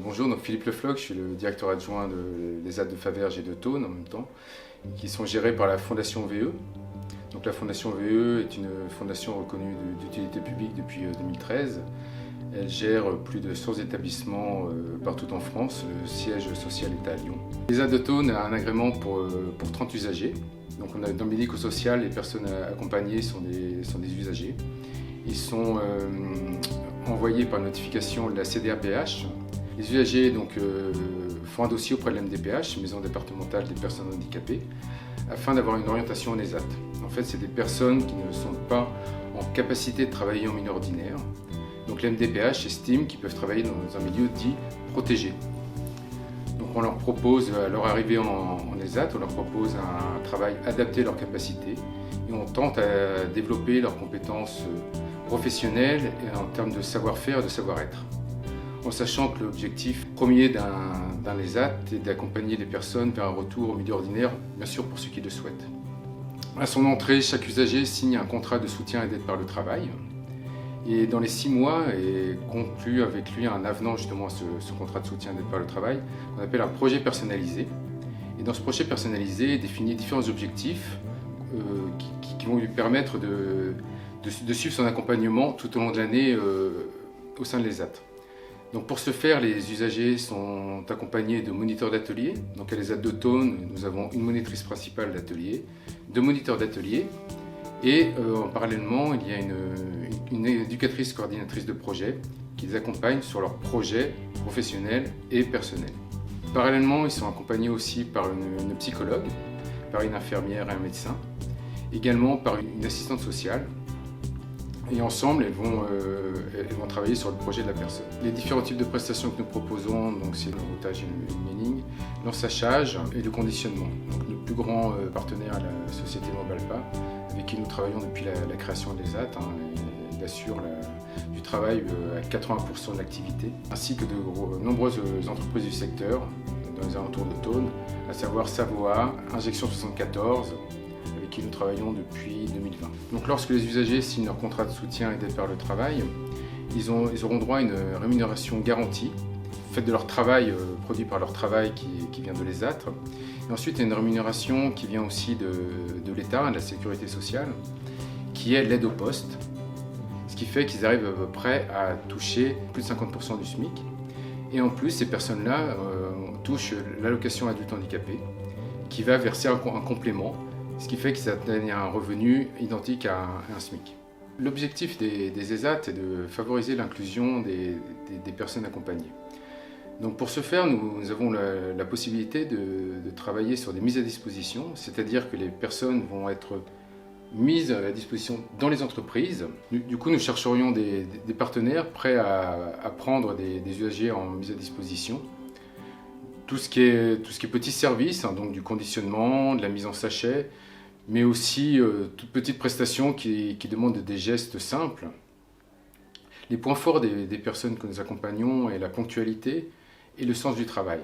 Bonjour, donc Philippe Lefloc, je suis le directeur adjoint des ZAD de Faverges et de Thônes en même temps, qui sont gérés par la Fondation VE. Donc la Fondation VE est une fondation reconnue d'utilité publique depuis 2013. Elle gère plus de 100 établissements partout en France. Le siège social est à Lyon. Les ZAD de Thônes a un agrément pour 30 usagers. Donc on a, dans le médico-social, les personnes accompagnées sont des usagers. Ils sont envoyés par notification de la CDAPH. Les usagers font un dossier auprès de l'MDPH, Maison départementale des personnes handicapées, afin d'avoir une orientation en ESAT. En fait, c'est des personnes qui ne sont pas en capacité de travailler en milieu ordinaire. Donc l'MDPH estime qu'ils peuvent travailler dans un milieu dit protégé. Donc on leur propose, à leur arrivée en ESAT, on leur propose un travail adapté à leurs capacités et on tente à développer leurs compétences professionnelles et en termes de savoir-faire et de savoir-être. En sachant que l'objectif premier d'un ESAT est d'accompagner les personnes vers un retour au milieu ordinaire, bien sûr pour ceux qui le souhaitent. À son entrée, chaque usager signe un contrat de soutien et d'aide par le travail. Et dans les 6 mois est conclu avec lui un avenant justement à ce contrat de soutien et d'aide par le travail, qu'on appelle un projet personnalisé. Et dans ce projet personnalisé, il définit différents objectifs qui vont lui permettre de suivre son accompagnement tout au long de l'année au sein de l'ESAT. Donc pour ce faire, les usagers sont accompagnés de moniteurs d'atelier. Donc à l'ESAT de Thônes, nous avons une monitrice principale d'atelier, 2 moniteurs d'atelier et parallèlement, il y a une éducatrice coordinatrice de projet qui les accompagne sur leurs projets professionnels et personnels. Parallèlement, ils sont accompagnés aussi par une psychologue, par une infirmière et un médecin, également par une assistante sociale. Et ensemble, elles vont travailler sur le projet de la personne. Les différents types de prestations que nous proposons, c'est le routage et le milling, l'ensachage et le conditionnement. Donc, notre plus grand partenaire est la société Mobalpa, avec qui nous travaillons depuis la création de l'ESAT. Il assure du travail à 80% de l'activité, ainsi que de nombreuses entreprises du secteur dans les alentours de Thônes, à savoir Savoie, Injection 74, avec qui nous travaillons depuis 2020. Donc lorsque les usagers signent leur contrat de soutien et d'aide par le travail, ils auront droit à une rémunération garantie, faite de leur travail, produit par leur travail qui vient de l'ESAT. Et ensuite, il y a une rémunération qui vient aussi de l'État, de la Sécurité sociale, qui est l'aide au poste, ce qui fait qu'ils arrivent à peu près à toucher plus de 50% du SMIC. Et en plus, ces personnes-là touchent l'allocation adulte handicapé, qui va verser un complément, ce qui fait qu'ils atteignent un revenu identique à un SMIC. L'objectif des ESAT est de favoriser l'inclusion des personnes accompagnées. Donc pour ce faire, nous avons la possibilité de travailler sur des mises à disposition, c'est-à-dire que les personnes vont être mises à disposition dans les entreprises. Du coup, nous chercherions des partenaires prêts à prendre des usagers en mise à disposition. Tout ce qui est petits services, donc du conditionnement, de la mise en sachet, mais aussi toutes petites prestations qui demandent des gestes simples. Les points forts des personnes que nous accompagnons est la ponctualité et le sens du travail.